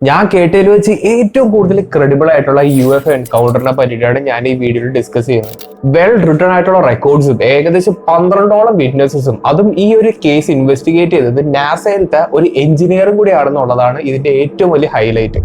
ഞാൻ കേട്ടതിൽ വെച്ച് ഏറ്റവും കൂടുതൽ ക്രെഡിബിൾ ആയിട്ടുള്ള UFO എൻകൗണ്ടറിനെ പറ്റിയിട്ടാണ് ഞാൻ ഈ വീഡിയോയിൽ ഡിസ്കസ് ചെയ്യുന്നത്. വെൽ റിട്ടേൺ ആയിട്ടുള്ള റെക്കോർഡ്സും ഏകദേശം 12ഓളം വിറ്റ്നസസും, അതും ഈ ഒരു കേസ് ഇൻവെസ്റ്റിഗേറ്റ് ചെയ്തത് നാസയിലത്തെ ഒരു എഞ്ചിനീയറും കൂടിയാണെന്നുള്ളതാണ് ഇതിന്റെ ഏറ്റവും വലിയ ഹൈലൈറ്റ്.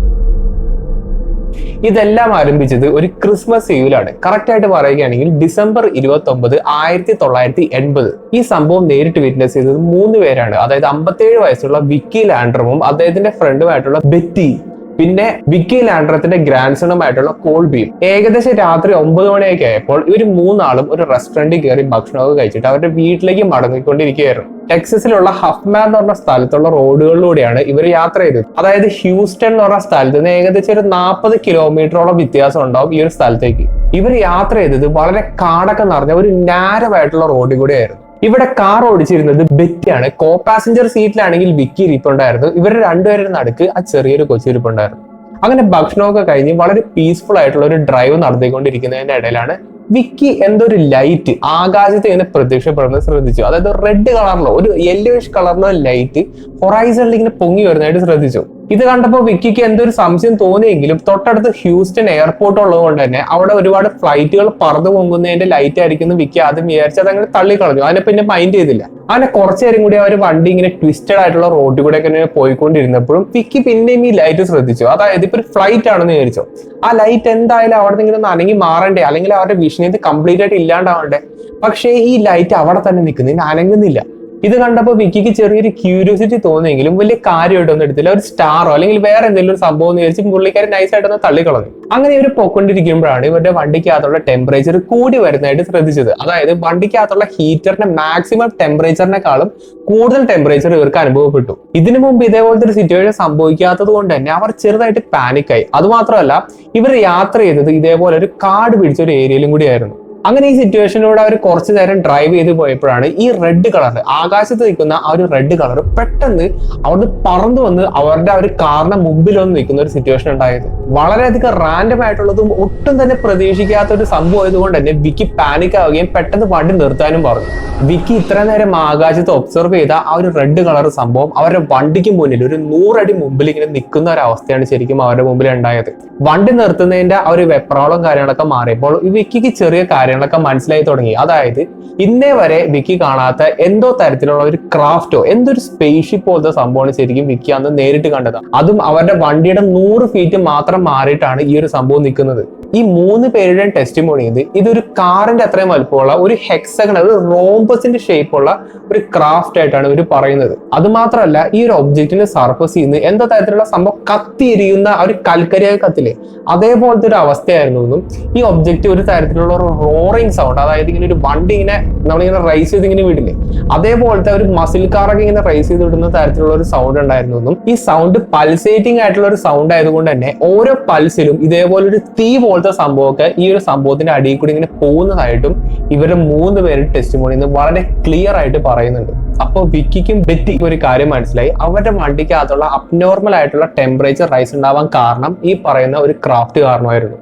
ഇതെല്ലാം ആരംഭിച്ചത് ഒരു ക്രിസ്മസ് ഈവിലാണ്. കറക്റ്റ് ആയിട്ട് പറയുകയാണെങ്കിൽ ഡിസംബർ 29, 1980. ഈ സംഭവം നേരിട്ട് വിറ്റ്നസ് ചെയ്തത് 3 പേരാണ്. അതായത് 57 വയസ്സുള്ള വിക്കി ലാൻഡ്രമും അദ്ദേഹത്തിന്റെ ഫ്രണ്ടുമായിട്ടുള്ള ബെറ്റി, പിന്നെ വിക്കി ലാൻഡ്രത്തിന്റെ ഗ്രാൻഡ് സണുമായിട്ടുള്ള കോൾബിയും. ഏകദേശം രാത്രി 9 മണിയൊക്കെ ആയപ്പോൾ ഇവർ മൂന്നാളും ഒരു റെസ്റ്റോറന്റിൽ കയറി ഭക്ഷണമൊക്കെ കഴിച്ചിട്ട് അവരുടെ വീട്ടിലേക്ക് മടങ്ങിക്കൊണ്ടിരിക്കുകയായിരുന്നു. ടെക്സസിലുള്ള ഹഫ്മാൻ എന്ന് പറഞ്ഞ സ്ഥലത്തുള്ള റോഡുകളിലൂടെയാണ് ഇവർ യാത്ര ചെയ്തത്. അതായത് ഹ്യൂസ്റ്റൺ എന്ന് പറഞ്ഞ സ്ഥലത്ത് നിന്ന് ഏകദേശം ഒരു 40 കിലോമീറ്ററോളം വ്യത്യാസം ഉണ്ടാവും ഈ ഒരു സ്ഥലത്തേക്ക്. ഇവർ യാത്ര ചെയ്തത് വളരെ കാടൊക്കെ നിറഞ്ഞ ഒരു നാരമായിട്ടുള്ള റോഡിൽ കൂടെയായിരുന്നു. ഇവിടെ കാർ ഓടിച്ചിരുന്നത് ബെറ്റിയാണ്. കോ പാസഞ്ചർ സീറ്റിലാണെങ്കിൽ വിക്കി ഇരിപ്പുണ്ടായിരുന്നു. ഇവരുടെ രണ്ടുപേരുടെ നടുക്ക് ആ ചെറിയൊരു കൊച്ചിരിപ്പുണ്ടായിരുന്നു. അങ്ങനെ ഭക്ഷണമൊക്കെ കഴിഞ്ഞ് വളരെ പീസ്ഫുൾ ആയിട്ടുള്ള ഒരു ഡ്രൈവ് നടത്തിക്കൊണ്ടിരിക്കുന്നതിന്റെ ഇടയിലാണ് വിക്കി എന്തോ ഒരു ലൈറ്റ് ആകാശത്ത് ഇങ്ങനെ പ്രത്യക്ഷപ്പെടുന്നത് ശ്രദ്ധിച്ചു. അതായത് റെഡ് കളറിലോ ഒരു യെല്ലോയിഷ് കളറിലോ ലൈറ്റ് ഹൊറൈസണിൽ ഇങ്ങനെ പൊങ്ങി വരുന്നതായിട്ട് ശ്രദ്ധിച്ചു. ഇത് കണ്ടപ്പോൾ വിക്കിക്ക് എന്തോ ഒരു സംശയം തോന്നിയെങ്കിലും തൊട്ടടുത്ത് ഹ്യൂസ്റ്റൺ എയർപോർട്ട് ഉള്ളത് കൊണ്ട് തന്നെ അവിടെ ഒരുപാട് ഫ്ലൈറ്റുകൾ പറന്നു പൊങ്ങുന്നതിന്റെ ലൈറ്റ് ആയിരിക്കും വിക്കി ആദ്യം വിചാരിച്ചത് അങ്ങനെ തള്ളിക്കളഞ്ഞു. അതിനെ പിന്നെ മൈൻഡ് ചെയ്തില്ല. അങ്ങനെ കുറച്ചു നേരം കൂടി അവർ വണ്ടി ഇങ്ങനെ ട്വിസ്റ്റഡ് ആയിട്ടുള്ള റോഡിൽ കൂടെ ഒക്കെ പോയിക്കൊണ്ടിരുന്നപ്പോഴും വിക്കി പിന്നെയും ഈ ലൈറ്റ് ശ്രദ്ധിച്ചു. അതായത് ഇപ്പൊ ഒരു ഫ്ലൈറ്റ് ആണെന്ന് വിചാരിച്ചു. ആ ലൈറ്റ് എന്തായാലും അവിടെ നിന്ന് ഇങ്ങനെ അനങ്ങി മാറണ്ടേ, അല്ലെങ്കിൽ അവരുടെ വിഷൻ ഇത് കംപ്ലീറ്റ് ആയിട്ട് ഇല്ലാണ്ടാവണ്ടേ. പക്ഷേ ഈ ലൈറ്റ് അവിടെ തന്നെ നിൽക്കുന്നു, അനങ്ങുന്നില്ല. ഇത് കണ്ടപ്പോൾ വിക്കിക്ക് ചെറിയൊരു ക്യൂരിയോസിറ്റി തോന്നിയെങ്കിലും വലിയ കാര്യമായിട്ടൊന്നും എടുത്തില്ല. ഒരു സ്റ്റാറോ അല്ലെങ്കിൽ വേറെ എന്തെങ്കിലും ഒരു സംഭവം എന്ന് വിചാരിച്ച് പുള്ളിക്കാരൻ നൈസായിട്ടൊന്ന് തള്ളിക്കളഞ്ഞു. അങ്ങനെ ഇവർ പൊക്കൊണ്ടിരിക്കുമ്പോഴാണ് ഇവരുടെ വണ്ടിക്കകത്തുള്ള ടെമ്പറേച്ചർ കൂടി വരുന്നതായിട്ട് ശ്രദ്ധിച്ചത്. അതായത് വണ്ടിക്കകത്തുള്ള ഹീറ്ററിന്റെ മാക്സിമം ടെമ്പറേച്ചറിനെക്കാളും കൂടുതൽ ടെമ്പറേച്ചർ ഇവർക്ക് അനുഭവപ്പെട്ടു. ഇതിനു മുമ്പ് ഇതേപോലത്തെ ഒരു സിറ്റുവേഷൻ സംഭവിക്കാത്തത് കൊണ്ട് തന്നെ അവർ ചെറുതായിട്ട് പാനിക്കായി. അതുമാത്രമല്ല, ഇവർ യാത്ര ചെയ്തത് ഇതേപോലെ ഒരു കാട് പിടിച്ച ഒരു ഏരിയയിലും കൂടിയായിരുന്നു. അങ്ങനെ ഈ സിറ്റുവേഷനിലൂടെ അവർ കുറച്ചു നേരം ഡ്രൈവ് ചെയ്ത് പോയപ്പോഴാണ് ഈ റെഡ് കളർ, ആകാശത്ത് നിൽക്കുന്ന ആ ഒരു റെഡ് കളർ പെട്ടെന്ന് അവിടുന്ന് പറന്നു വന്ന് അവരുടെ ആ ഒരു കാറിന്റെ മുമ്പിൽ വന്ന് നിൽക്കുന്ന ഒരു സിറ്റുവേഷൻ ഉണ്ടായത്. വളരെയധികം റാൻഡം ആയിട്ടുള്ളതും ഒട്ടും തന്നെ പ്രതീക്ഷിക്കാത്ത ഒരു സംഭവം ആയതുകൊണ്ട് തന്നെ വിക്കി പാനിക് ആവുകയും പെട്ടെന്ന് വണ്ടി നിർത്താനും പറഞ്ഞു. വിക്കി ഇത്ര നേരം ആകാശത്ത് ഒബ്സർവ് ചെയ്ത ആ ഒരു റെഡ് കളർ സംഭവം അവരുടെ വണ്ടിക്ക് മുന്നിൽ ഒരു 100 അടി മുമ്പിൽ ഇങ്ങനെ നിൽക്കുന്ന ഒരു അവസ്ഥയാണ് ശരിക്കും അവരുടെ മുമ്പിൽ ഉണ്ടായത്. വണ്ടി നിർത്തുന്നതിന്റെ ആ ഒരു വെപ്രാളം കാര്യങ്ങളൊക്കെ മാറിയപ്പോൾ വിക്കിക്ക് ചെറിയ കാര്യങ്ങളൊക്കെ മനസ്സിലായി തുടങ്ങി. അതായത് ഇന്നേ വരെ വിക്കി കാണാത്ത എന്തോ തരത്തിലുള്ള ഒരു ക്രാഫ്റ്റോ എന്തൊരു സ്പേസ്ഷിപ്പ് പോലത്തെ സംഭവമാണ് ശരിക്കും വിക്കി അന്ന് നേരിട്ട് കണ്ടത്. അതും അവരുടെ വണ്ടിയുടെ 100 ഫീറ്റ് മാത്രം മാറിയിട്ടാണ് ഈ ഒരു സംഭവം നിൽക്കുന്നത്. ഈ 3 പേരുടെയും ടെസ്റ്റിമോണി ഇതൊരു കാറിന്റെ അത്രയും വലുപ്പമുള്ള ഒരു ഹെക്സഗൺ, ഒരു റോംബസിന്റെ ഷേപ്പുള്ള ഒരു ക്രാഫ്റ്റ് ആയിട്ടാണ് ഇവർ പറയുന്നത്. അത് മാത്രമല്ല, ഈ ഒരു ഒബ്ജക്റ്റിന്റെ സർഫസിൽ നിന്ന് എന്തോ തരത്തിലുള്ള സംഭവം കത്തിയെരിയുന്ന ഒരു കൽക്കരിയായ കത്തില്ലേ, അതേപോലത്തെ ഒരു അവസ്ഥയായിരുന്നു എന്നും ഈ ഒബ്ജക്റ്റ് ഒരു തരത്തിലുള്ള ഒരു റോറിങ് സൗണ്ട്, അതായത് ഇങ്ങനെ ഒരു വണ്ടി ഇങ്ങനെ നമ്മളിങ്ങനെ റൈസ് ചെയ്ത് ഇങ്ങനെ വിടില്ലേ, അതേപോലത്തെ ഒരു മസിൽ കാറൊക്കെ ഇങ്ങനെ റൈസ് ചെയ്ത് വിടുന്ന തരത്തിലുള്ള ഒരു സൗണ്ട് ഉണ്ടായിരുന്നു എന്നും ഈ സൗണ്ട് പൾസേറ്റിംഗ് ആയിട്ടുള്ള ഒരു സൗണ്ട് ആയതുകൊണ്ട് തന്നെ ഓരോ പൾസിലും ഇതേപോലെ ഒരു തീ പോലത്തെ സംഭവമൊക്കെ ഈ ഒരു സംഭവത്തിന്റെ അടിയിൽ കൂടി ഇങ്ങനെ പോകുന്നതായിട്ടും ഇവരുടെ 3 പേരുടെ ടെസ്റ്റിമോണിന്ന് വളരെ ക്ലിയർ ആയിട്ട് പറയുന്നുണ്ട്. അപ്പോൾ വിക്കിക്കും ബെറ്റിക്കും ഒരു കാര്യം മനസ്സിലായി. അവരുടെ വണ്ടിക്കകത്തുള്ള അബ്നോർമൽ ആയിട്ടുള്ള ടെമ്പറേച്ചർ റൈസ് ഉണ്ടാവാൻ കാരണം ഈ പറയുന്ന ഒരു ക്രാഫ്റ്റ് കാരണമായിരുന്നു.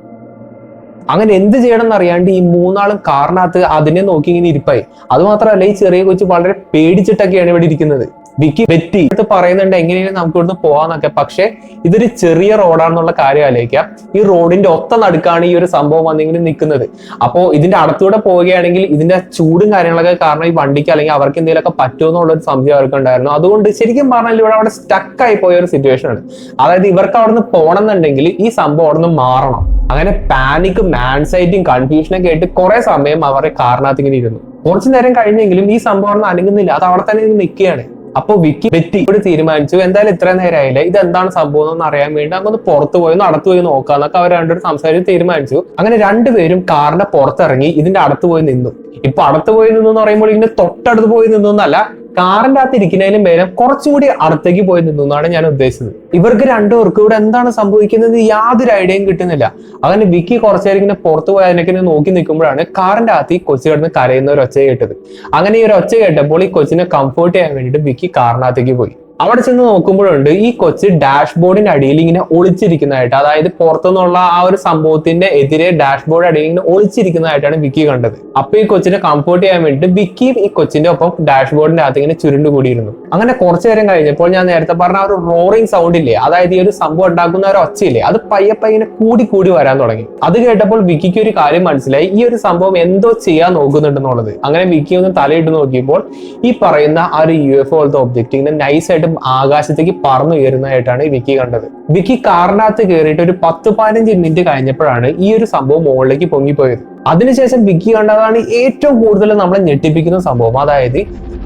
അങ്ങനെ എന്ത് ചെയ്യണം എന്നറിയാണ്ട് ഈ 3 ആളും കാറിനകത്ത് അതിനെ നോക്കി ഇങ്ങനെ ഇരിപ്പായി. അതുമാത്രമല്ല, ഈ ചെറിയ കൊച്ചു വളരെ പേടിച്ചിട്ടൊക്കെയാണ് ഇവിടെ ഇരിക്കുന്നത്. വിക്കി ബെറ്റി അടുത്ത് പറയുന്നുണ്ട് എങ്ങനെയാണ് നമുക്ക് ഇവിടുന്ന് പോവാന്നൊക്കെ. പക്ഷെ ഇതൊരു ചെറിയ റോഡാണെന്നുള്ള കാര്യം ആലോചിക്കാം. ഈ റോഡിന്റെ ഒത്ത നടുക്കാണ് ഈ ഒരു സംഭവം വന്നിങ്ങനെ നിൽക്കുന്നത്. അപ്പോൾ ഇതിന്റെ അടുത്തൂടെ പോവുകയാണെങ്കിൽ ഇതിന്റെ ചൂടും കാര്യങ്ങളൊക്കെ കാരണം ഈ വണ്ടിക്ക് അല്ലെങ്കിൽ അവർക്ക് എന്തെങ്കിലുമൊക്കെ പറ്റുമെന്നുള്ള ഒരു സംശയം അവർക്ക് ഉണ്ടായിരുന്നു. അതുകൊണ്ട് ശരിക്കും പറഞ്ഞാൽ ഇവിടെ അവിടെ സ്റ്റക്കായി പോയ ഒരു സിറ്റുവേഷൻ ആണ്. അതായത് ഇവർക്ക് അവിടെ നിന്ന് പോകണം എന്നുണ്ടെങ്കിൽ ഈ സംഭവം അവിടെ നിന്ന് മാറണം. അങ്ങനെ പാനിക്കും ആൻസൈറ്റിയും കൺഫ്യൂഷനൊക്കെ ആയിട്ട് കുറെ സമയം അവരുടെ കാറിനകത്ത് ഇങ്ങനെ ഇരുന്നു. കുറച്ചു നേരം കഴിഞ്ഞെങ്കിലും ഈ സംഭവം ഒന്നും അനങ്ങുന്നില്ല, അത് അവിടെ തന്നെ നിൽക്കുകയാണ്. അപ്പൊ വിക്കി ബെറ്റി ഇവിടെ തീരുമാനിച്ചു, എന്തായാലും ഇത്ര നേരമായില്ലേ, ഇത് എന്താണ് സംഭവം എന്ന് അറിയാൻ വേണ്ടി നമുക്കൊന്ന് പുറത്തു പോയി അടുത്ത് പോയി നോക്കാന്നൊക്കെ അവർ രണ്ടുപേരും സംസാരിച്ച് തീരുമാനിച്ചു. അങ്ങനെ രണ്ടുപേരും കാറിന്റെ പുറത്തിറങ്ങി ഇതിന്റെ അടുത്ത് പോയി നിന്നു. ഇപ്പൊ അടുത്ത് പോയി നിന്നു എന്ന് പറയുമ്പോൾ ഇതിന്റെ തൊട്ടടുത്ത് പോയി നിന്നു എന്നല്ല, കാറിന്റെ അകത്ത് ഇരിക്കുന്നതിനും മേലെ കുറച്ചുകൂടി അടുത്തേക്ക് പോയി നിന്നു എന്നാണ് ഞാൻ ഉദ്ദേശിച്ചത്. ഇവർക്ക് രണ്ടുപേർക്കും ഇവിടെ എന്താണ് സംഭവിക്കുന്നത് യാതൊരു ഐഡിയയും കിട്ടുന്നില്ല. അങ്ങനെ വിക്കി കുറച്ചേരം ഇങ്ങനെ പുറത്തു പോയി അതിനൊക്കെ നോക്കി നിൽക്കുമ്പോഴാണ് കാറിന്റെ അകത്ത് ഈ കൊച്ചു കിടന്ന് കരയുന്ന ഒരു ഒച്ച കേട്ടത്. അങ്ങനെ ഈ ഒരു ഒച്ച കേട്ടപ്പോൾ ഈ കൊച്ചിനെ കംഫേർട്ട് ചെയ്യാൻ വേണ്ടിയിട്ട് വിക്കി കാറിനകത്തേക്ക് പോയി. അവിടെ ചെന്ന് നോക്കുമ്പോഴുണ്ട് ഈ കൊച്ച് ഡാഷ്ബോർഡിന്റെ അടിയിൽ ഇങ്ങനെ ഒളിച്ചിരിക്കുന്നതായിട്ട്, അതായത് പുറത്തുനിന്നുള്ള ആ ഒരു സംഭവത്തിന്റെ എതിരെ ഡാഷ്ബോർഡ് അടിയിൽ ഇങ്ങനെ ഒളിച്ചിരിക്കുന്നതായിട്ടാണ് വിക്കി കണ്ടത്. അപ്പൊ ഈ കൊച്ചിനെ കംഫേർട്ട് ചെയ്യാൻ വേണ്ടിയിട്ട് വിക്കി ഈ കൊച്ചിന്റെ ഒപ്പം ഡാഷ്ബോർഡിന്റെ അകത്ത് ഇങ്ങനെ ചുരുണ്ടുകൂടിയിരുന്നു. അങ്ങനെ കുറച്ചു നേരം കഴിഞ്ഞപ്പോൾ ഞാൻ നേരത്തെ പറഞ്ഞ ഒരു റോറിംഗ് സൗണ്ട് ഇല്ലേ, അതായത് ഈ ഒരു സംഭവം ഉണ്ടാക്കുന്ന ഒരു ഒച്ചയില്ലേ, അത് പയ്യെ പയ്യെ കൂടി കൂടി വരാൻ തുടങ്ങി. അത് കേട്ടപ്പോൾ വിക്കിക്ക് ഒരു കാര്യം മനസ്സിലായി, ഈ ഒരു സംഭവം എന്തോ ചെയ്യാൻ നോക്കുന്നുണ്ടെന്നുള്ളത്. അങ്ങനെ വിക്കി ഒന്ന് തലയിട്ട് നോക്കിയപ്പോൾ ഈ പറയുന്ന ആ ഒരു UFO പോലത്തെ ഒബ്ജക്റ്റ് ഇങ്ങനെ നൈസായിട്ട് ആകാശത്തേക്ക് പറന്നു ഉയരുന്നതായിട്ടാണ് വിക്കി കണ്ടത്. വിക്കി കാറിനകത്ത് കയറിയിട്ട് ഒരു 10-15 മിനിറ്റ് കഴിഞ്ഞപ്പോഴാണ് ഈ ഒരു സംഭവം മുകളിലേക്ക് പൊങ്ങിപ്പോയത്. അതിനുശേഷം വിക്കി കണ്ടതാണ് ഏറ്റവും കൂടുതൽ നമ്മളെ ഞെട്ടിപ്പിക്കുന്ന സംഭവം. അതായത്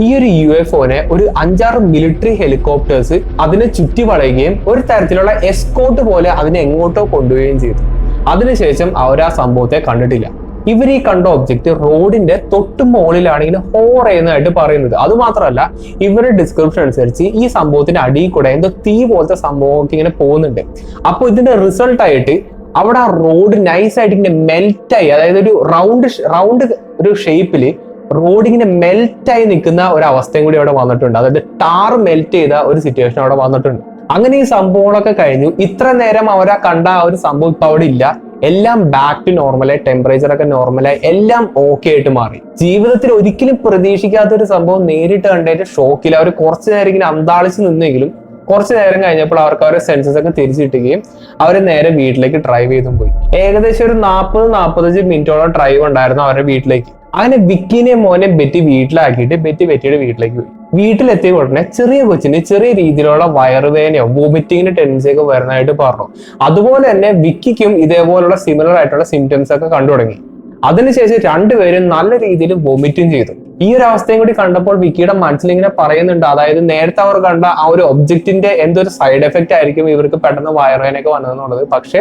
ഈ ഒരു UFOനെ ഒരു 5-6 മിലിറ്ററി ഹെലികോപ്റ്റേഴ്സ് അതിനെ ചുറ്റി വളയുകയും ഒരു തരത്തിലുള്ള എസ്കോർട്ട് പോലെ അതിനെ എങ്ങോട്ടോ കൊണ്ടുപോവുകയും ചെയ്തു. അതിനുശേഷം അവർ ആ സംഭവത്തെ കണ്ടിട്ടില്ല. ഇവർ ഈ കണ്ട ഒബ്ജക്റ്റ് റോഡിന്റെ തൊട്ട് മുകളിലാണെങ്കിൽ ഹോർ ചെയ്യുന്നതായിട്ട് പറയുന്നത്. അത് മാത്രമല്ല, ഇവരുടെ ഡിസ്ക്രിപ്ഷൻ അനുസരിച്ച് ഈ സംഭവത്തിന്റെ അടിയിൽ കൂടെ എന്തോ തീ പോലത്തെ സംഭവമൊക്കെ ഇങ്ങനെ പോകുന്നുണ്ട്. അപ്പോൾ ഇതിന്റെ റിസൾട്ട് ആയിട്ട് അവിടെ ആ റോഡ് നൈസായിട്ട് ഇങ്ങനെ മെൽറ്റായി, അതായത് ഒരു റൗണ്ട് ഒരു ഷേപ്പില് റോഡ് ഇങ്ങനെ മെൽറ്റായി നിൽക്കുന്ന ഒരു അവസ്ഥയും കൂടി അവിടെ വന്നിട്ടുണ്ട്. അതായത് ടാർ മെൽറ്റ് ചെയ്ത ഒരു സിറ്റുവേഷൻ അവിടെ വന്നിട്ടുണ്ട്. അങ്ങനെ ഈ സംഭവങ്ങളൊക്കെ കഴിഞ്ഞു. ഇത്ര നേരം അവരാ കണ്ട ആ ഒരു സംഭവം ഇപ്പൊ അവിടെ ഇല്ല. എല്ലാം ബാക്ക് ടു നോർമലായി, ടെമ്പറേച്ചർ ഒക്കെ നോർമലായി, എല്ലാം ഓക്കെ ആയിട്ട് മാറി. ജീവിതത്തിൽ ഒരിക്കലും പ്രതീക്ഷിക്കാത്ത ഒരു സംഭവം നേരിട്ട് കണ്ടതിന്റെ ഷോക്കിൽ അവർ കുറച്ചു നേരം ഇങ്ങനെ അന്താളിച്ച് നിന്നെങ്കിലും കുറച്ചു നേരം കഴിഞ്ഞപ്പോൾ അവർക്ക് അവരുടെ സെൻസസ് ഒക്കെ തിരിച്ചു കിട്ടുകയും അവർ നേരെ വീട്ടിലേക്ക് ഡ്രൈവ് ചെയ്തും പോയി. ഏകദേശം ഒരു 40-45 മിനിറ്റോളം ഡ്രൈവ് ഉണ്ടായിരുന്നു അവരുടെ വീട്ടിലേക്ക്. അങ്ങനെ വിക്കിനെ മോനെ ബെറ്റി വീട്ടിലാക്കിയിട്ട് ബെറ്റിയുടെ വീട്ടിലേക്ക് പോയി. വീട്ടിലെത്തിയ ഉടനെ ചെറിയ കൊച്ചിന് ചെറിയ രീതിയിലുള്ള വയറുവേദനയോ വോമിറ്റിങ്ങിന്റെ ടെൻഡൻസി ഒക്കെ വരുന്നതായിട്ട് പറഞ്ഞു. അതുപോലെ തന്നെ വിക്കിക്കും ഇതേപോലുള്ള സിമിലർ ആയിട്ടുള്ള സിംറ്റംസ് ഒക്കെ കണ്ടു തുടങ്ങി. അതിനുശേഷം രണ്ടുപേരും നല്ല രീതിയിൽ വോമിറ്റും ചെയ്തു. ഈ ഒരു അവസ്ഥയും കൂടി കണ്ടപ്പോൾ വിക്കിയുടെ മനസ്സിൽ ഇങ്ങനെ പറയുന്നുണ്ട്, അതായത് നേരത്തെ അവർ കണ്ട ആ ഒരു ഒബ്ജക്റ്റിന്റെ എന്തൊരു സൈഡ് എഫക്റ്റ് ആയിരിക്കും ഇവർക്ക് പെട്ടെന്ന് വയറുവേദനയൊക്കെ വന്നതെന്നുള്ളത്. പക്ഷെ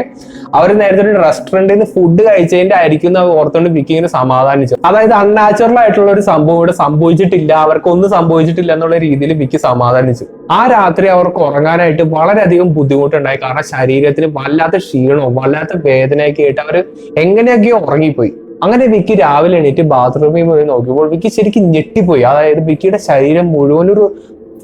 അവർ നേരത്തെ ഒരു റെസ്റ്റോറന്റിൽ നിന്ന് ഫുഡ് കഴിച്ചതിന്റെ ആയിരിക്കും എന്ന് ഓർത്തുകൊണ്ട് വിക്കി ഇങ്ങനെ സമാധാനിച്ചു. അതായത് അൺനാച്ചുറൽ ആയിട്ടുള്ള ഒരു സംഭവം ഇവിടെ സംഭവിച്ചിട്ടില്ല, അവർക്കൊന്നും സംഭവിച്ചിട്ടില്ല എന്നുള്ള രീതിയിൽ വിക്കി സമാധാനിച്ചു. ആ രാത്രി അവർക്ക് ഉറങ്ങാനായിട്ട് വളരെയധികം ബുദ്ധിമുട്ടുണ്ടായി. കാരണം ശരീരത്തിന് വല്ലാത്ത ക്ഷീണവും വല്ലാത്ത വേദനയൊക്കെ ആയിട്ട് അവർ എങ്ങനെയൊക്കെയോ ഉറങ്ങിപ്പോയി. അങ്ങനെ വിക്കി രാവിലെ എണീറ്റ് ബാത്റൂമിൽ പോയി നോക്കിയപ്പോൾ വിക്കി ശരിക്കും ഞെട്ടിപ്പോയി. അതായത് വിക്കിയുടെ ശരീരം മുഴുവൻ ഒരു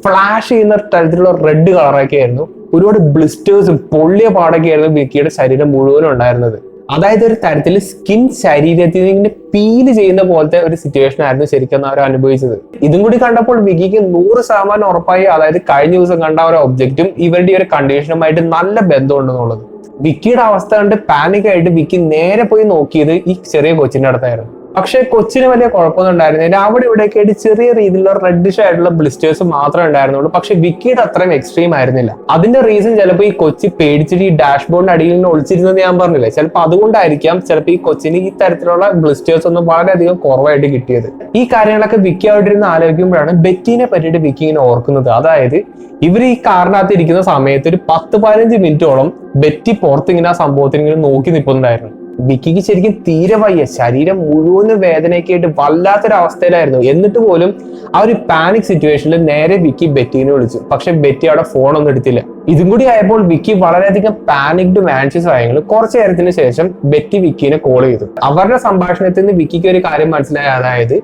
ഫ്ലാഷ് ചെയ്യുന്ന തരത്തിലുള്ള റെഡ് കളറൊക്കെ ആയിരുന്നു. ഒരുപാട് ബ്ലിസ്റ്റേഴ്സും പൊള്ളിയ പാടൊക്കെ ആയിരുന്നു വിക്കിയുടെ ശരീരം മുഴുവനും ഉണ്ടായിരുന്നത്. അതായത് ഒരു തരത്തിൽ സ്കിൻ ശരീരത്തിൽ ഇങ്ങനെ പീല് ചെയ്യുന്ന പോലത്തെ ഒരു സിറ്റുവേഷൻ ആയിരുന്നു ശരിക്കും അവർ അനുഭവിച്ചത്. ഇതും കൂടി കണ്ടപ്പോൾ വിക്കിക്ക് 100% ഉറപ്പായി, അതായത് കഴിഞ്ഞ ദിവസം കണ്ട ഒരു ഒബ്ജക്റ്റും ഇവരുടെ ഒരു കണ്ടീഷനുമായിട്ട് നല്ല ബന്ധമുണ്ടെന്നുള്ളത്. വിക്കിയുടെ അവസ്ഥ കണ്ട് പാനിക് ആയിട്ട് വിക്കി നേരെ പോയി നോക്കിയത് ഈ ചെറിയ കൊച്ചിന്റെ അടുത്തായിരുന്നു. പക്ഷെ കൊച്ചിന് വലിയ കുഴപ്പമൊന്നും ഉണ്ടായിരുന്നില്ല. അവിടെ ഇവിടെയൊക്കെ ആയിട്ട് ചെറിയ രീതിയിലുള്ള റെഡിഷ് ആയിട്ടുള്ള ബ്ലിസ്റ്റേഴ്സ് മാത്രമേ ഉണ്ടായിരുന്നുള്ളൂ. പക്ഷെ വിക്കിയുടെ അത്രയും എക്സ്ട്രീം ആയിരുന്നില്ല. അതിന്റെ റീസൺ ചിലപ്പോൾ ഈ കൊച്ചി പേടിച്ചിട്ട് ഈ ഡാഷ്ബോർഡിന്റെ അടിയിൽ നിന്ന് ഒളിച്ചിരുന്നത് ഞാൻ പറഞ്ഞില്ലേ, ചിലപ്പോൾ അതുകൊണ്ടായിരിക്കാം ചിലപ്പോൾ ഈ കൊച്ചിന് ഈ തരത്തിലുള്ള ബ്ലിസ്റ്റേഴ്സ് ഒന്നും വളരെയധികം കുറവായിട്ട് കിട്ടിയത്. ഈ കാര്യങ്ങളൊക്കെ വിക്കി അവിടെ ഇരുന്ന് ആലോചിക്കുമ്പോഴാണ് ബെറ്റിനെ പറ്റിയിട്ട് വിക്കി ഇങ്ങനെ ഓർക്കുന്നത്. അതായത് ഇവർ ഈ കാറിനകത്ത് ഇരിക്കുന്ന സമയത്ത് ഒരു 10-15 മിനിറ്റോളം ബെറ്റി പുറത്തിങ്ങനെ ആ സംഭവത്തിന് ഇങ്ങനെ നോക്കി നിൽക്കുന്നുണ്ടായിരുന്നു. വിക്കിക്ക് ശരിക്കും തീരെ വയ്യ, ശരീരം മുഴുവൻ വേദനയൊക്കെ ആയിട്ട് വല്ലാത്തൊരു അവസ്ഥയിലായിരുന്നു. എന്നിട്ട് പോലും ആ ഒരു പാനിക് സിറ്റുവേഷനിൽ നേരെ വിക്കി ബെറ്റിനെ വിളിച്ചു. പക്ഷെ ബെറ്റി അവിടെ ഫോണൊന്നും എടുത്തില്ല. ഇതും കൂടി ആയപ്പോൾ വിക്കി വളരെയധികം പാനിക്ഡ് ആൻഷ്യസ് ആയെങ്കിലും കുറച്ചു നേരത്തിന് ശേഷം ബെറ്റി വിക്കിനെ കോൾ ചെയ്തു. അവരുടെ സംഭാഷണത്തിൽ നിന്ന് വിക്കിക്ക് ഒരു കാര്യം മനസ്സിലായി, അതായത്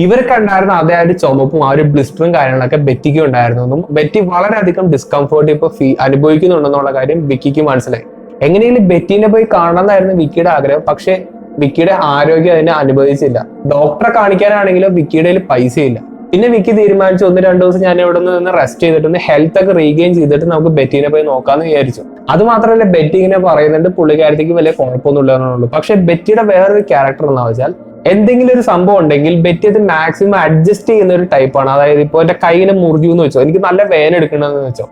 ഇവർക്ക് ഉണ്ടായിരുന്ന അതേ ഒരു ചുമപ്പും ആ ഒരു ബ്ലിസ്റ്ററും കാര്യങ്ങളൊക്കെ ബെറ്റിക്ക് ഉണ്ടായിരുന്നു. ബെറ്റി വളരെയധികം ഡിസ്കംഫേർട്ട് ഇപ്പൊ അനുഭവിക്കുന്നുണ്ടെന്നുള്ള കാര്യം വിക്കിക്ക് മനസ്സിലായി. എങ്ങനെയെങ്കിലും ബെറ്റിനെ പോയി കാണണമെന്നായിരുന്നു വിക്കിയുടെ ആഗ്രഹം. പക്ഷെ വിക്കിയുടെ ആരോഗ്യം അതിനെ അനുവദിച്ചില്ല. ഡോക്ടറെ കാണിക്കാനാണെങ്കിലും വിക്കിയുടെ കയ്യിൽ പൈസയില്ല. പിന്നെ വിക്കി തീരുമാനിച്ചു 1-2 ദിവസം ഞാൻ ഇവിടെ നിന്ന് റെസ്റ്റ് ചെയ്തിട്ട് ഹെൽത്ത് ഒക്കെ റീഗെയിൻ ചെയ്തിട്ട് നമുക്ക് ബെറ്റിനെ പോയി നോക്കാന്ന് വിചാരിച്ചു. അത് മാത്രമല്ല ബെറ്റി ഇങ്ങനെ പറയുന്നുണ്ട് പുള്ളിക്കാരത്തേക്ക് വലിയ കുഴപ്പമൊന്നുമില്ല എന്നുള്ളൂ. പക്ഷെ ബെറ്റിയുടെ വേറൊരു ക്യാരക്ടർ എന്താ വെച്ചാൽ എന്തെങ്കിലും ഒരു സംഭവം ഉണ്ടെങ്കിൽ ബെറ്റി അത് മാക്സിമം അഡ്ജസ്റ്റ് ചെയ്യുന്ന ഒരു ടൈപ്പാണ്. അതായത് ഇപ്പോൾ എന്റെ കയ്യിനെ മുറിഞ്ഞു എന്ന് വെച്ചോ, എനിക്ക് നല്ല വേദന എടുക്കണമെന്ന് വെച്ചോ,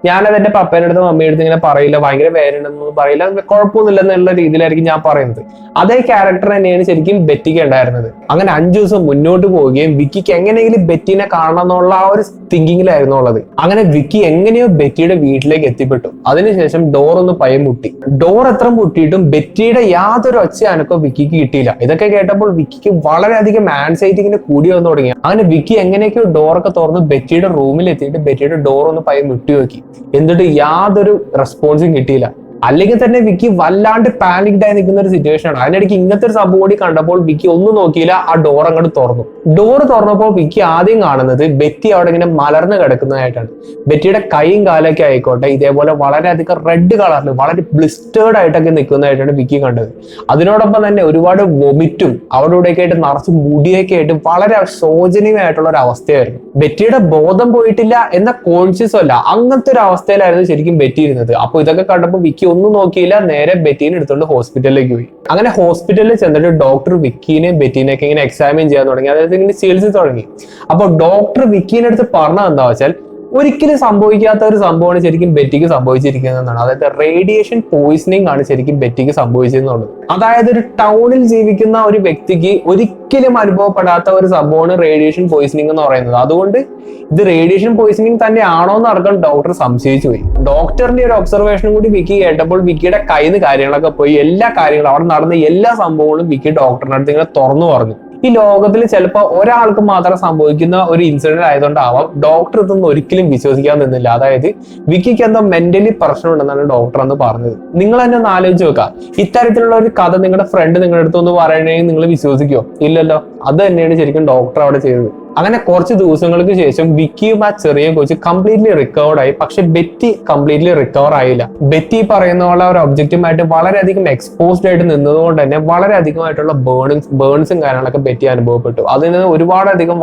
ഞാനത് എന്റെ പപ്പേൻ്റെ അടുത്ത് മമ്മിയുടെ അടുത്ത് ഇങ്ങനെ പറയില്ല, ഭയങ്കര വേദന ഉണ്ടെന്നൊന്നും പറയില്ല, കുഴപ്പമൊന്നുമില്ല എന്നുള്ള രീതിയിലായിരിക്കും ഞാൻ പറയുന്നത്. അതേ ക്യാരക്ടർ തന്നെയാണ് ശരിക്കും ബെറ്റിക്ക് ഉണ്ടായിരുന്നത്. അങ്ങനെ 5 ദിവസം മുന്നോട്ട് പോവുകയും വിക്കിക്ക് എങ്ങനെയെങ്കിലും ബെറ്റിനെ കാണണം എന്നുള്ള ആ ഒരു തിങ്കിങ്ങിലായിരുന്നു ഉള്ളത്. അങ്ങനെ വിക്കി എങ്ങനെയോ ബെറ്റിയുടെ വീട്ടിലേക്ക് എത്തിപ്പെട്ടു. അതിനുശേഷം ഡോർ ഒന്ന് മുട്ടി. ഡോർ എത്ര മുട്ടിയിട്ടും ബെറ്റിയുടെ യാതൊരു ഒച്ച അനക്കോ വിക്കിക്ക് കിട്ടിയില്ല. ഇതൊക്കെ കേട്ടപ്പോൾ വിക്കിക്ക് വളരെയധികം ആൻസൈറ്റി ഇങ്ങനെ കൂടി വന്നു തുടങ്ങി. അങ്ങനെ വിക്കി എങ്ങനെയൊക്കെയോ ഡോറൊക്കെ തുറന്ന് ബെറ്റിയുടെ റൂമിൽ എത്തിയിട്ട് ബെറ്റിയുടെ ഡോർ ഒന്ന് മുട്ടി നോക്കി. എന്നിട്ട് യാതൊരു റെസ്പോൺസും കിട്ടിയില്ല. അല്ലെങ്കിൽ തന്നെ വിക്കി വല്ലാണ്ട് പാനിക്ഡ് ആയി നിൽക്കുന്ന ഒരു സിറ്റുവേഷൻ ആണ്. അതിനിടയ്ക്ക് ഇങ്ങനത്തെ ഒരു സംഭവം കൂടി കണ്ടപ്പോൾ വിക്കി ഒന്നും നോക്കിയില്ല, ആ ഡോർ അങ്ങോട്ട് തുറന്നു. ഡോർ തുറന്നപ്പോൾ വിക്കി ആദ്യം കാണുന്നത് ബെറ്റി അവിടെ ഇങ്ങനെ മലർന്ന് കിടക്കുന്നതായിട്ടാണ്. ബെറ്റിയുടെ കൈയും കാലൊക്കെ ആയിക്കോട്ടെ ഇതേപോലെ വളരെയധികം റെഡ് കളറിൽ വളരെ ബ്ലിസ്റ്റേർഡ് ആയിട്ടൊക്കെ നിൽക്കുന്നതായിട്ടാണ് വിക്കി കണ്ടത്. അതിനോടൊപ്പം തന്നെ ഒരുപാട് വൊമിറ്റും അവിടെ ഇവിടെയൊക്കെ ആയിട്ട് നിറച്ച് മുടിയൊക്കെ ആയിട്ട് വളരെ ശോചനീയമായിട്ടുള്ള ഒരു അവസ്ഥയായിരുന്നു. ബെറ്റിയുടെ ബോധം പോയിട്ടില്ല എന്ന കോൺഷ്യസും അല്ല, അങ്ങനത്തെ ഒരു അവസ്ഥയിലായിരുന്നു ശരിക്കും ബെറ്റി ഇരുന്നത്. അപ്പൊ ഇതൊക്കെ കണ്ടപ്പോൾ വിക്കി ഒന്നും നോക്കിയില്ല, നേരെ ബെറ്റീനെ എടുത്തുകൊണ്ട് ഹോസ്പിറ്റലിലേക്ക് പോയി. അങ്ങനെ ഹോസ്പിറ്റലിൽ ചെന്നിട്ട് ഡോക്ടർ വിക്കീനെയും ബെറ്റീനെയൊക്കെ ഇങ്ങനെ എക്സാമിൻ ചെയ്യാൻ തുടങ്ങി, അതായത് ഇങ്ങനെ ചികിത്സിച്ച് തുടങ്ങി. അപ്പൊ ഡോക്ടർ വിക്കീനെ അടുത്ത് പറഞ്ഞത് എന്താ വെച്ചാൽ ഒരിക്കലും സംഭവിക്കാത്ത ഒരു സംഭവമാണ് ശരിക്കും ബെറ്റിക്ക് സംഭവിച്ചിരിക്കുന്നതെന്നാണ്. അതായത് റേഡിയേഷൻ പോയിസണിങ് ആണ് ശരിക്കും ബെറ്റിക്ക് സംഭവിച്ചതെന്നുള്ളത്. അതായത് ഒരു ടൗണിൽ ജീവിക്കുന്ന ഒരു വ്യക്തിക്ക് ഒരിക്കലും അനുഭവപ്പെടാത്ത ഒരു സംഭവമാണ് റേഡിയേഷൻ പോയിസണിങ് എന്ന് പറയുന്നത്. അതുകൊണ്ട് ഇത് റേഡിയേഷൻ പോയിസണിങ് തന്നെ ആണോ എന്ന് അടക്കം ഡോക്ടർ സംശയിച്ചു പോയി. ഡോക്ടറിന്റെ ഒരു ഒബ്സർവേഷനും കൂടി വിക്കി കേട്ടപ്പോൾ വിക്കിയുടെ കയ്യിൽ നിന്ന് കാര്യങ്ങളൊക്കെ പോയി. എല്ലാ കാര്യങ്ങളും അവിടെ നടന്ന എല്ലാ സംഭവങ്ങളും വിക്കി ഡോക്ടറിന്റെ അടുത്ത് ഇങ്ങനെ തുറന്നു പറഞ്ഞു. ഈ ലോകത്തിൽ ചിലപ്പോൾ ഒരാൾക്ക് മാത്രം സംഭവിക്കുന്ന ഒരു ഇൻസിഡന്റ് ആയതുകൊണ്ടാവാം ഡോക്ടർ ഇതൊന്നും ഒരിക്കലും വിശ്വസിക്കാൻ നിന്നില്ല. അതായത് വിക്കിക്ക് എന്തോ മെന്റലി പ്രശ്നമുണ്ടെന്നാണ് ഡോക്ടർ അന്ന് പറഞ്ഞത്. നിങ്ങൾ തന്നെ ഒന്ന് ആലോചിച്ച് നോക്കുക, ഇത്തരത്തിലുള്ള ഒരു കഥ നിങ്ങളുടെ ഫ്രണ്ട് നിങ്ങളുടെ അടുത്ത് ഒന്ന് പറയണമെങ്കിൽ നിങ്ങൾ വിശ്വസിക്കുമോ? ഇല്ലല്ലോ. അത് തന്നെയാണ് ശരിക്കും ഡോക്ടർ അവിടെ ചെയ്തത്. അങ്ങനെ കുറച്ച് ദിവസങ്ങൾക്ക് ശേഷം വിക്കിയും ആ ചെറിയ കൊച്ച് കംപ്ലീറ്റ്ലി റിക്കവർഡ് ആയി. പക്ഷെ ബെറ്റി കംപ്ലീറ്റ്ലി റിക്കവർ ആയില്ല. ബെറ്റി പറയുന്ന പോലെ ഒരു ഒബ്ജക്റ്റീവായിട്ട് വളരെയധികം എക്സ്പോസ്ഡ് ആയിട്ട് നിന്നതുകൊണ്ട് തന്നെ വളരെയധികമായിട്ടുള്ള ബേൺസും കാര്യങ്ങളൊക്കെ ബെറ്റി അനുഭവപ്പെട്ടു. അതിന്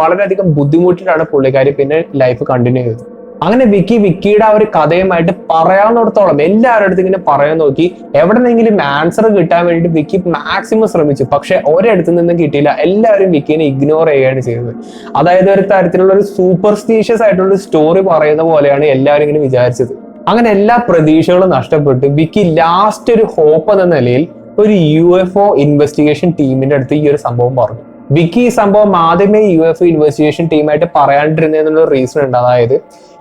വളരെയധികം ബുദ്ധിമുട്ടിട്ടാണ് പുള്ളിക്കാരി പിന്നെ ലൈഫ് കണ്ടിന്യൂ ചെയ്തത്. അങ്ങനെ വിക്കിയുടെ ആ ഒരു കഥയുമായിട്ട് പറയാവുന്നിടത്തോളം എല്ലാവരുടെ അടുത്ത് ഇങ്ങനെ പറയാൻ നോക്കി. എവിടെന്നെങ്കിലും ആൻസർ കിട്ടാൻ വേണ്ടി വിക്കി മാക്സിമം ശ്രമിച്ചു. പക്ഷെ ഒരിടത്തു നിന്നും കിട്ടിയില്ല. എല്ലാവരും വിക്കിനെ ഇഗ്നോർ ചെയ്യുകയാണ് ചെയ്തത്. അതായത് ഒരു തരത്തിലുള്ള ഒരു സൂപ്പർസ്റ്റീഷ്യസ് ആയിട്ടുള്ള ഒരു സ്റ്റോറി പറയുന്ന പോലെയാണ് എല്ലാവരും ഇങ്ങനെ വിചാരിച്ചത്. അങ്ങനെ എല്ലാ പ്രതീക്ഷകളും നഷ്ടപ്പെട്ടു. വിക്കി ലാസ്റ്റ് ഒരു ഹോപ്പ് എന്ന നിലയിൽ ഒരു UFO ഇൻവെസ്റ്റിഗേഷൻ ടീമിന്റെ അടുത്ത് ഈ ഒരു സംഭവം പറഞ്ഞു. വിക്കി ഈ സംഭവം ആദ്യമേ UFO ഇൻവെസ്റ്റിഗേഷൻ ടീമായിട്ട് പറയാണ്ടിരുന്നതിനുള്ള റീസൺ ഉണ്ട്. അതായത്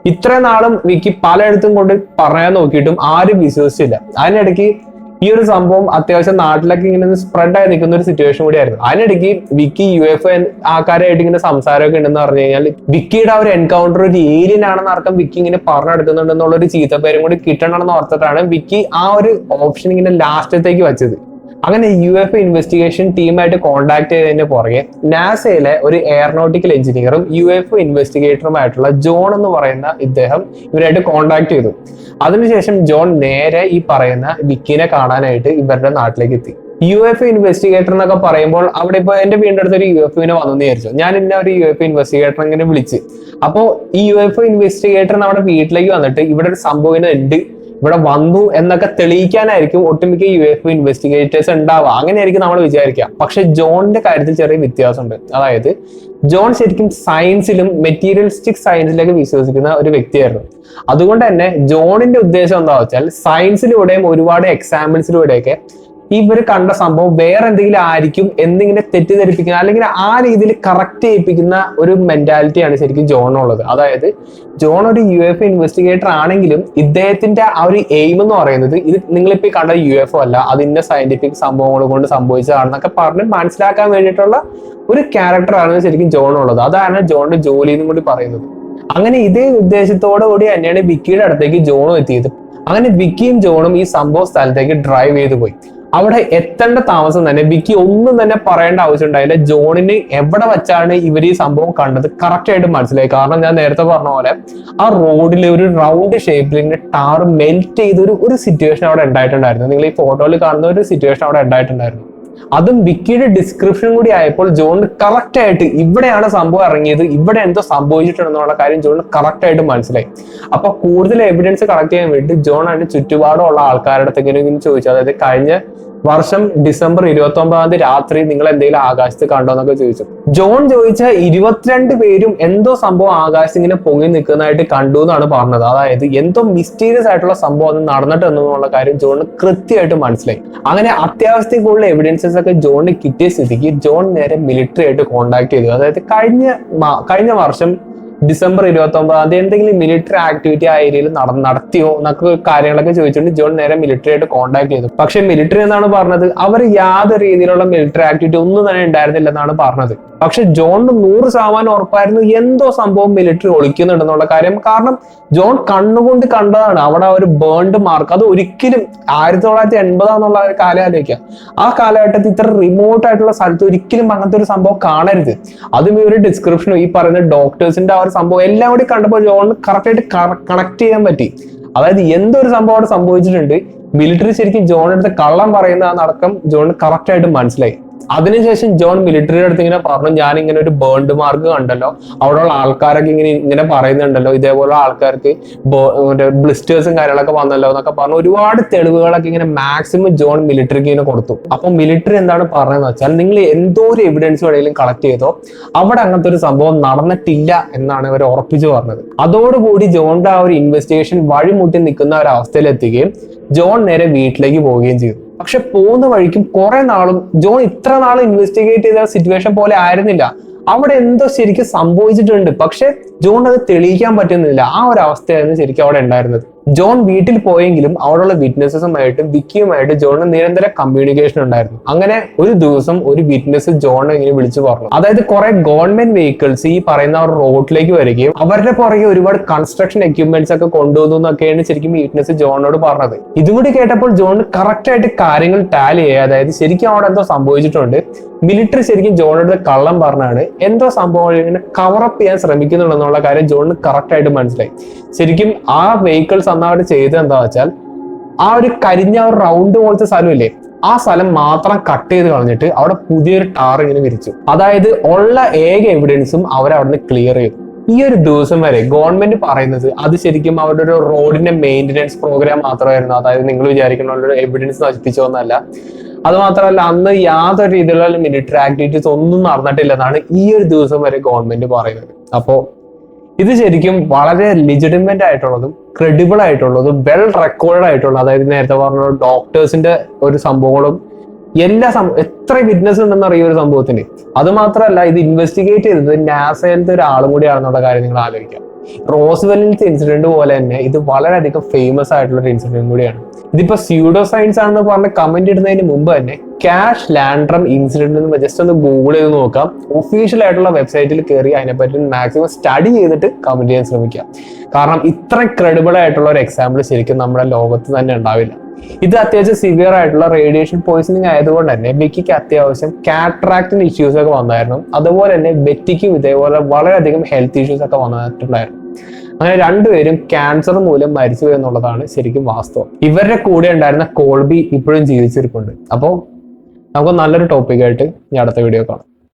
ഇത്ര നാളും വിക്കി പലയിടത്തും കൊണ്ട് പറയാൻ നോക്കിയിട്ടും ആരും വിശ്വസിച്ചില്ല. അതിനിടയ്ക്ക് ഈ ഒരു സംഭവം അത്യാവശ്യം നാട്ടിലൊക്കെ ഇങ്ങനെ സ്പ്രെഡ് ആയി നിൽക്കുന്ന ഒരു സിറ്റുവേഷൻ കൂടിയായിരുന്നു. അതിനിടയ്ക്ക് വിക്കി UFO ആൾക്കാരായിട്ട് ഇങ്ങനെ സംസാരമൊക്കെ ഉണ്ടെന്ന് പറഞ്ഞു കഴിഞ്ഞാൽ വിക്കിയുടെ ആ ഒരു എൻകൗണ്ടർ ഒരു ഏലിയൻ ആണെന്ന് അർത്ഥം വിക്കി ഇങ്ങനെ പറഞ്ഞെടുക്കുന്നുണ്ടെന്നുള്ള ഒരു ചീത്തപ്പേരും കൂടി കിട്ടണമെന്ന് ഓർത്തിട്ടാണ് വിക്കി ആ ഒരു ഓപ്ഷൻ ഇങ്ങനെ ലാസ്റ്റത്തേക്ക് വെച്ചത്. അങ്ങനെ UFO ഇൻവെസ്റ്റിഗേഷൻ ടീമായിട്ട് കോൺടാക്ട് ചെയ്തതിന്റെ പുറകെ നാസയിലെ ഒരു എയറോനോട്ടിക്കൽ എഞ്ചിനീയറും UFO ഇൻവെസ്റ്റിഗേറ്ററുമായിട്ടുള്ള ജോൺ എന്ന് പറയുന്ന ഇദ്ദേഹം ഇവരായിട്ട് കോൺടാക്ട് ചെയ്തു. അതിനുശേഷം ജോൺ നേരെ ഈ പറയുന്ന വിക്കിനെ കാണാനായിട്ട് ഇവരുടെ നാട്ടിലേക്ക് എത്തി. UFO ഇൻവെസ്റ്റിഗേറ്റർ എന്നൊക്കെ പറയുമ്പോൾ അവിടെ ഇപ്പൊ എന്റെ വീടിന്റെ അടുത്ത് ഒരു UFOനെ വന്നെന്ന് വിചാരിച്ചു. ഞാൻ ഇന്ന ഒരു UFO ഇൻവെസ്റ്റിഗേറ്റർ ഇങ്ങനെ വിളിച്ച്. അപ്പോ ഈ UFO ഇൻവെസ്റ്റിഗേറ്റർ നമ്മുടെ വീട്ടിലേക്ക് വന്നിട്ട് ഇവിടെ ഒരു സംഭവം ഉണ്ട്, ഇവിടെ വന്നു എന്നൊക്കെ തെളിയിക്കാനായിരിക്കും ഒട്ടുമിക്ക UFO ഇൻവെസ്റ്റിഗേറ്റേഴ്സ് ഉണ്ടാവുക. അങ്ങനെയായിരിക്കും നമ്മൾ വിചാരിക്കുക. പക്ഷെ ജോണിന്റെ കാര്യത്തിൽ ചെറിയ വ്യത്യാസമുണ്ട്. അതായത് ജോൺ ശരിക്കും സയൻസിലും മെറ്റീരിയലിസ്റ്റിക് സയൻസിലേക്ക് വിശ്വസിക്കുന്ന ഒരു വ്യക്തിയായിരുന്നു. അതുകൊണ്ട് തന്നെ ജോണിന്റെ ഉദ്ദേശം എന്താ വെച്ചാൽ സയൻസിലൂടെയും ഒരുപാട് എക്സാമ്പിൾസിലൂടെയൊക്കെ ഇവർ കണ്ട സംഭവം വേറെ എന്തെങ്കിലും ആയിരിക്കും എന്നിങ്ങനെ തെറ്റിദ്ധരിപ്പിക്കുന്ന അല്ലെങ്കിൽ ആ രീതിയിൽ കറക്റ്റ് ചെയ്യിപ്പിക്കുന്ന ഒരു മെന്റാലിറ്റിയാണ് ശരിക്കും ജോണുള്ളത്. അതായത് ജോൺ ഒരു UFO ഇൻവെസ്റ്റിഗേറ്റർ ആണെങ്കിലും ഇദ്ദേഹത്തിന്റെ ആ ഒരു എയിം എന്ന് പറയുന്നത് ഇത് നിങ്ങളിപ്പോ കണ്ട UFO അല്ല, അതിന്റെ സയന്റിഫിക് സംഭവങ്ങൾ കൊണ്ട് സംഭവിച്ചതാണെന്നൊക്കെ പറഞ്ഞ് മനസ്സിലാക്കാൻ വേണ്ടിയിട്ടുള്ള ഒരു ക്യാരക്ടറാണ് ശരിക്കും ജോണുള്ളത്. അതാണ് ജോണിന്റെ ജോലി എന്നും കൂടി പറയുന്നത്. അങ്ങനെ ഇതേ ഉദ്ദേശത്തോടു കൂടി തന്നെയാണ് വിക്കിയുടെ അടുത്തേക്ക് ജോണും എത്തിയത്. അങ്ങനെ വിക്കിയും ജോണും ഈ സംഭവ സ്ഥലത്തേക്ക് ഡ്രൈവ് ചെയ്ത് പോയി. അവിടെ എത്തേണ്ട താമസം തന്നെ വിക്കി ഒന്നും തന്നെ പറയേണ്ട ആവശ്യം ഉണ്ടായില്ല. ജോണിന് എവിടെ വെച്ചാണ് ഇവർ ഈ സംഭവം കണ്ടത് കറക്റ്റ് ആയിട്ട് മനസ്സിലായി. കാരണം ഞാൻ നേരത്തെ പറഞ്ഞ പോലെ ആ റോഡിൽ ഒരു റൗണ്ട് ഷേപ്പിൽ ഇങ്ങനെ ടാർ മെൽറ്റ് ചെയ്ത ഒരു സിറ്റുവേഷൻ അവിടെ ഉണ്ടായിട്ടുണ്ടായിരുന്നു. നിങ്ങൾ ഈ ഫോട്ടോയിൽ കാണുന്ന ഒരു സിറ്റുവേഷൻ അവിടെ ഉണ്ടായിട്ടുണ്ടായിരുന്നു. അതും വിക്കിയുടെ ഡിസ്ക്രിപ്ഷൻ കൂടി ആയപ്പോൾ ജോണിന് കറക്റ്റ് ആയിട്ട് ഇവിടെയാണ് സംഭവം ഇറങ്ങിയത്, ഇവിടെ എന്തോ സംഭവിച്ചിട്ടുണ്ടെന്നുള്ള കാര്യം ജോണിന് കറക്റ്റ് ആയിട്ട് മനസ്സിലായി. അപ്പൊ കൂടുതൽ എവിഡൻസ് കളക്ട് ചെയ്യാൻ വേണ്ടി ജോൺ അതിന്റെ ചുറ്റുപാടുള്ള ആൾക്കാരുടെ അടുത്തെങ്കിലും ചോദിച്ചു. അതായത് കഴിഞ്ഞ വർഷം ഡിസംബർ 29 രാത്രി നിങ്ങൾ എന്തെങ്കിലും ആകാശത്ത് കണ്ടോ എന്നൊക്കെ ചോദിച്ചു. ജോൺ ചോദിച്ച 22 പേരും എന്തോ സംഭവം ആകാശത്ത് ഇങ്ങനെ പൊങ്ങി നിൽക്കുന്നതായിട്ട് കണ്ടു എന്നാണ് പറഞ്ഞത്. അതായത് എന്തോ മിസ്റ്റീരിയസ് ആയിട്ടുള്ള സംഭവം അത് നടന്നിട്ടുണ്ടെന്നുള്ള കാര്യം ജോണിന് കൃത്യമായിട്ട് മനസ്സിലായി. അങ്ങനെ അത്യാവശ്യത്തിൽ കൂടുതൽ എവിഡൻസസ് ഒക്കെ ജോണിന് കിട്ടിയ സ്ഥിതിക്ക് ജോൺ നേരെ മിലിറ്ററി ആയിട്ട് കോൺടാക്ട് ചെയ്തു. അതായത് കഴിഞ്ഞ വർഷം ഡിസംബർ 29 എന്തെങ്കിലും മിലിറ്ററി ആക്ടിവിറ്റി ആ ഏരിയയിൽ നടത്തിയോ എന്നൊക്കെ കാര്യങ്ങളൊക്കെ ചോദിച്ചുകൊണ്ട് ജോൺ നേരെ മിലിറ്ററി ആയിട്ട് കോൺടാക്ട് ചെയ്തു. പക്ഷെ മിലിറ്ററി എന്നാണ് പറഞ്ഞത് അവർ യാതൊരു രീതിയിലുള്ള മിലിറ്ററി ആക്ടിവിറ്റി ഒന്നും തന്നെ ഉണ്ടായിരുന്നില്ല എന്നാണ് പറഞ്ഞത്. പക്ഷെ ജോണിന് 100% ഉറപ്പായിരുന്നു എന്തോ സംഭവം മിലിറ്ററി ഒളിക്കുന്നുണ്ടെന്നുള്ള കാര്യം. കാരണം ജോൺ കണ്ണുകൊണ്ട് കണ്ടതാണ് അവിടെ ഒരു ബേൺഡ് മാർക്ക്. അത് ഒരിക്കലും 1980 എന്നുള്ള ഒരു കാലഘട്ടം, ആ കാലഘട്ടത്തിൽ ഇത്ര റിമോട്ട് ആയിട്ടുള്ള സ്ഥലത്ത് ഒരിക്കലും അങ്ങനത്തെ ഒരു സംഭവം കാണരുത്. അതും ഈ ഒരു ഡിസ്ക്രിപ്ഷനും ഈ പറയുന്ന ഡോക്ടേഴ്സിന്റെ ആ ഒരു സംഭവം എല്ലാം കൂടി കണ്ടപ്പോൾ ജോണിന് കറക്റ്റ് ആയിട്ട് കണക്ട് ചെയ്യാൻ പറ്റി. അതായത് എന്തൊരു സംഭവം അവിടെ സംഭവിച്ചിട്ടുണ്ട്, മിലിറ്ററി ശരിക്കും ജോണിന്റെ അടുത്ത് കള്ളം പറയുന്ന ആ നടക്കം ജോണിന് കറക്റ്റ് ആയിട്ട് മനസ്സിലായി. അതിനുശേഷം ജോൺ മിലിറ്ററിയുടെ അടുത്ത് ഇങ്ങനെ പറഞ്ഞു, ഞാൻ ഇങ്ങനെ ഒരു ബേൺഡ് മാർക്ക് കണ്ടല്ലോ, അവിടെയുള്ള ആൾക്കാരൊക്കെ ഇങ്ങനെ പറയുന്നുണ്ടല്ലോ, ഇതേപോലെ ആൾക്കാർക്ക് ബ്ലിസ്റ്റേഴ്സും കാര്യങ്ങളൊക്കെ വന്നല്ലോ എന്നൊക്കെ പറഞ്ഞു ഒരുപാട് തെളിവുകളൊക്കെ ഇങ്ങനെ മാക്സിമം ജോൺ മിലിറ്ററിക്ക് ഇങ്ങനെ കൊടുത്തു. അപ്പൊ മിലിറ്ററി എന്താണ് പറഞ്ഞതെന്ന് വെച്ചാൽ, നിങ്ങൾ എന്തോ ഒരു എവിഡൻസ് വേണമെങ്കിലും കളക്ട് ചെയ്തോ, അവിടെ അങ്ങനത്തെ ഒരു സംഭവം നടന്നിട്ടില്ല എന്നാണ് അവർ ഉറപ്പിച്ചു പറഞ്ഞത്. അതോടുകൂടി ജോണിന്റെ ആ ഒരു ഇൻവെസ്റ്റിഗേഷൻ വഴിമുട്ടി നിൽക്കുന്ന ഒരു അവസ്ഥയിലെത്തുകയും ജോൺ നേരെ വീട്ടിലേക്ക് പോവുകയും ചെയ്തു. പക്ഷെ പോകുന്ന വഴിക്കും കുറെ നാളും ജോൺ ഇത്ര നാൾ ഇൻവെസ്റ്റിഗേറ്റ് ചെയ്ത സിറ്റുവേഷൻ പോലെ ആയിരുന്നില്ല. അവിടെ എന്തോ ശരിക്കും സംഭവിച്ചിട്ടുണ്ട്, പക്ഷെ ജോൺ അത് തെളിയിക്കാൻ പറ്റുന്നില്ല. ആ ഒരു അവസ്ഥയായിരുന്നു ശരിക്കും അവിടെ ഉണ്ടായിരുന്നത്. ജോൺ വീട്ടിൽ പോയെങ്കിലും അവിടെയുള്ള വിറ്റ്നസുമായിട്ടും വിക്കിയുമായിട്ട് ജോണിന് നിരന്തര കമ്മ്യൂണിക്കേഷൻ ഉണ്ടായിരുന്നു. അങ്ങനെ ഒരു ദിവസം ഒരു വിറ്റ്നസ് ജോണിനെ ഇങ്ങനെ വിളിച്ചു പറഞ്ഞു. അതായത് കുറെ ഗവൺമെന്റ് വെഹിക്കിൾസ് ഈ പറയുന്ന റോഡിലേക്ക് വരികയും അവരുടെ പുറകെ ഒരുപാട് കൺസ്ട്രക്ഷൻ എക്യുപ്മെന്റ്സ് ഒക്കെ കൊണ്ടുവന്നു എന്നൊക്കെയാണ് ശരിക്കും വിറ്റ്നസ് ജോണിനോട് പറഞ്ഞത്. ഇതുകൂടി കേട്ടപ്പോൾ ജോണിന് കറക്റ്റ് ആയിട്ട് കാര്യങ്ങൾ ടാലി ചെയ്യുക. അതായത് ശരിക്കും അവിടെ എന്തോ സംഭവിച്ചിട്ടുണ്ട്. മിലിറ്ററി ശരിക്കും ജോണിനോട് കള്ളം പറഞ്ഞാണ്, എന്തോ സംഭവം ഇങ്ങനെ കവറപ്പ് ചെയ്യാൻ ശ്രമിക്കുന്നുണ്ടെന്നുള്ള കാര്യം ജോണിന് കറക്റ്റ് ആയിട്ട് മനസ്സിലായി. ശരിക്കും ആ വെഹിക്കിൾസ് അന്നവിടെ ചെയ്തത് എന്താ വെച്ചാൽ, ആ ഒരു കരിഞ്ഞ ഒരു റൗണ്ട് പോലത്തെ സ്ഥലമില്ലേ, ആ സ്ഥലം മാത്രം കട്ട് ചെയ്ത് കളഞ്ഞിട്ട് അവിടെ പുതിയൊരു ടാർ ഇങ്ങനെ വിരിച്ചു. അതായത് ഉള്ള ഏക എവിഡൻസും അവരവിടുന്ന് ക്ലിയർ ചെയ്തു. ഈ ഒരു ദിവസം വരെ ഗവൺമെന്റ് പറയുന്നത് അത് ശരിക്കും അവരുടെ ഒരു റോഡിന്റെ മെയിൻ്റനൻസ് പ്രോഗ്രാം മാത്രമായിരുന്നു. അതായത് നിങ്ങൾ വിചാരിക്കുന്ന എവിഡൻസ് നശിപ്പിച്ചോന്നല്ല. അത് മാത്രമല്ല, അന്ന് യാതൊരു രീതിയിലുള്ള മിലിറ്ററി ആക്ടിവിറ്റീസ് ഒന്നും നടന്നിട്ടില്ലെന്നാണ് ഈ ഒരു ദിവസം വരെ ഗവൺമെന്റ് പറയുന്നത്. അപ്പോ ഇത് ശരിക്കും വളരെ ലെജിറ്റിമേറ്റ് ആയിട്ടുള്ളതും ക്രെഡിബിൾ ആയിട്ടുള്ളതും വെൽ റെക്കോർഡ് ആയിട്ടുള്ള, അതായത് നേരത്തെ പറഞ്ഞ ഡോക്ടേഴ്സിന്റെ ഒരു സംഭവങ്ങളും എത്ര വിറ്റ്നസ് ഉണ്ടെന്ന് അറിയ ഒരു സംഭവത്തിന്. അത് മാത്രമല്ല, ഇത് ഇൻവെസ്റ്റിഗേറ്റ് ചെയ്തത് നാസയിലത്തെ ഒരാളും കൂടിയാണെന്നുള്ള കാര്യം നിങ്ങൾ ആലോചിക്കാം. റോസ്വെല്ലിന്റെ ഇൻസിഡന്റ് പോലെ തന്നെ ഇത് വളരെയധികം ഫേമസ് ആയിട്ടുള്ള ഒരു ഇൻസിഡന്റ് കൂടിയാണ്. ഇതിപ്പോ സ്യൂഡോ സയൻസ് ആണെന്ന് പറഞ്ഞ് കമന്റ് ഇടുന്നതിന് മുമ്പ് തന്നെ കാഷ് ലാൻഡ്രം ഇൻസിഡന്റ് എന്ന് ജസ്റ്റ് ഒന്ന് ഗൂഗിൾ ചെയ്ത് നോക്കാം. ഒഫീഷ്യൽ ആയിട്ടുള്ള വെബ്സൈറ്റിൽ കയറി അതിനെപ്പറ്റി മാക്സിമം സ്റ്റഡി ചെയ്തിട്ട് കമന്റ് ചെയ്യാൻ ശ്രമിക്കാം. കാരണം ഇത്ര ക്രെഡിബിൾ ആയിട്ടുള്ള ഒരു എക്സാമ്പിൾ ശരിക്കും നമ്മുടെ ലോകത്ത് തന്നെ ഉണ്ടാവില്ല. ഇത് അത്യാവശ്യം സിവിയർ ആയിട്ടുള്ള റേഡിയേഷൻ പോയിസണിങ് ആയതുകൊണ്ട് തന്നെ ബെക്കിക്ക് അത്യാവശ്യം കാറ്ററാക്റ്റിന്റെ ഇഷ്യൂസ് ഒക്കെ വന്നായിരുന്നു. അതുപോലെ തന്നെ ബെറ്റിക്കും ഇതേപോലെ വളരെയധികം ഹെൽത്ത് ഇഷ്യൂസ് ഒക്കെ വന്നിട്ടുണ്ടായിരുന്നു. അങ്ങനെ രണ്ടുപേരും ക്യാൻസർ മൂലം മരിച്ചു എന്നുള്ളതാണ് ശരിക്കും വാസ്തവം. ഇവരുടെ കൂടെ ഉണ്ടായിരുന്ന കോൾബി ഇപ്പോഴും ജീവിച്ചിരിപ്പുണ്ട്. അപ്പോൾ നമുക്ക് നല്ലൊരു ടോപ്പിക്കായിട്ട് ഞാൻ അടുത്ത വീഡിയോ കാണാം.